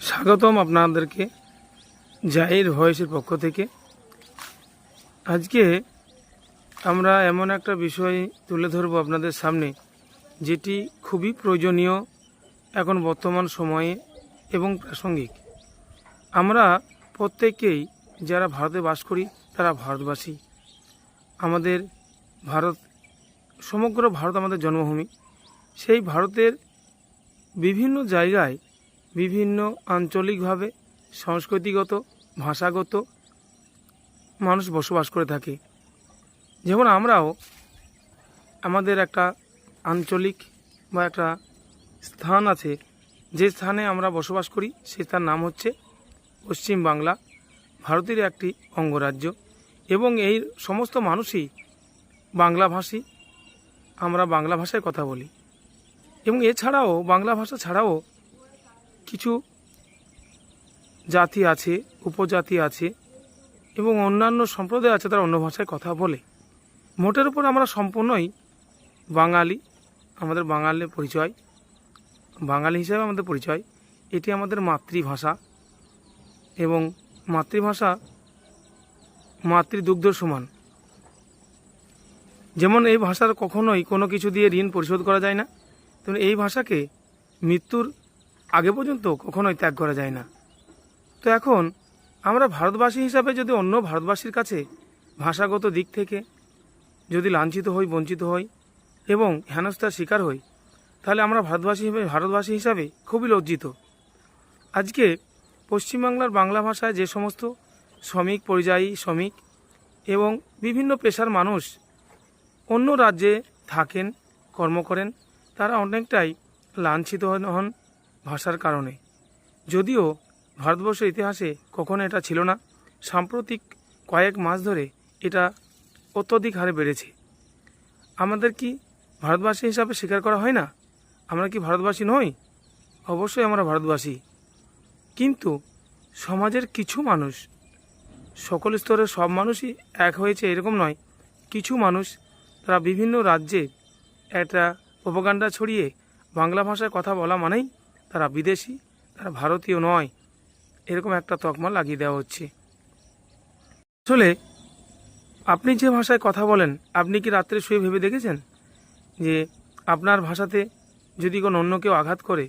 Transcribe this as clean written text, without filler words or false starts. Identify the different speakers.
Speaker 1: স্বাগতম আপনাদেরকে জাহির ভয়েসের পক্ষ থেকে। আজকে আমরা এমন একটা বিষয় তুলে ধরব আপনাদের সামনে, যেটি খুবই প্রয়োজনীয় এখন বর্তমান সময়ে এবং প্রাসঙ্গিক। আমরা প্রত্যেকেই যারা ভারতে বাস করি তারা ভারতবাসী। আমাদের ভারত, সমগ্র ভারত আমাদের জন্মভূমি। সেই ভারতের বিভিন্ন জায়গায় বিভিন্ন আঞ্চলিকভাবে সংস্কৃতিগত, ভাষাগত মানুষ বসবাস করে থাকে। যেমন আমরাও আমাদের একটা আঞ্চলিক বা একটা স্থান আছে, যে স্থানে আমরা বসবাস করি সে তার নাম হচ্ছে পশ্চিম বাংলা, ভারতের একটি অঙ্গরাজ্য। এবং এই সমস্ত মানুষই বাংলাভাষী। আমরা বাংলা ভাষায় কথা বলি এবং এছাড়াও বাংলা ভাষা ছাড়াও কিছু জাতি আছে, উপজাতি আছে এবং অন্যান্য সম্প্রদায় আছে, তারা অন্য ভাষায় কথা বলে। মোটের উপর আমরা সম্পূর্ণই বাঙালি। আমাদের বাঙালির পরিচয়, বাঙালি হিসাবে আমাদের পরিচয়। এটি আমাদের মাতৃভাষা এবং মাতৃভাষা মাতৃদুগ্ধ সমান। যেমন এই ভাষার কখনোই কোনো কিছু দিয়ে ঋণ পরিশোধ করা যায় না, তেমন এই ভাষাকে মৃত্যুর আগে পর্যন্ত কখনোই ত্যাগ করা যায় না। তো এখন আমরা ভারতবাসী হিসাবে যদি অন্য ভারতবাসীর কাছে ভাষাগত দিক থেকে যদি লাঞ্ছিত হই, বঞ্চিত হই এবং হেনস্থার শিকার হই, তাহলে আমরা ভারতবাসী হিসাবে খুবই লজ্জিত। আজকে পশ্চিমবাংলার বাংলা ভাষায় যে সমস্ত শ্রমিক, পরিযায়ী শ্রমিক এবং বিভিন্ন পেশার মানুষ অন্য রাজ্যে থাকেন, কর্ম করেন, তারা অনেকটাই লাঞ্ছিত হন ভাষার কারণে। যদিও ভারতবর্ষের ইতিহাসে কখনো এটা ছিল না, সাম্প্রতিক কয়েক মাস ধরে এটা অত্যধিক হারে বেড়েছে। আমাদের কি ভারতবাসী হিসাবে স্বীকার করা হয় না? আমরা কি ভারতবাসী নই? অবশ্যই আমরা ভারতবাসী। কিন্তু সমাজের কিছু মানুষ, সকল স্তরের সব মানুষই এক হয়েছে এরকম নয়, কিছু মানুষ তারা বিভিন্ন রাজ্যে একটা প্রোপাগান্ডা ছড়িয়ে বাংলা ভাষায় কথা বলা মানেই তারা বিদেশি, তারা ভারতীয় নয়, এরকম একটা তকমা লাগিয়ে দেওয়া হচ্ছে। আসলে আপনি যে ভাষায় কথা বলেন, আপনি কি রাত্রে শুয়ে ভেবে দেখেছেন যে আপনার ভাষাতে যদি কোনো অন্য কেউ আঘাত করে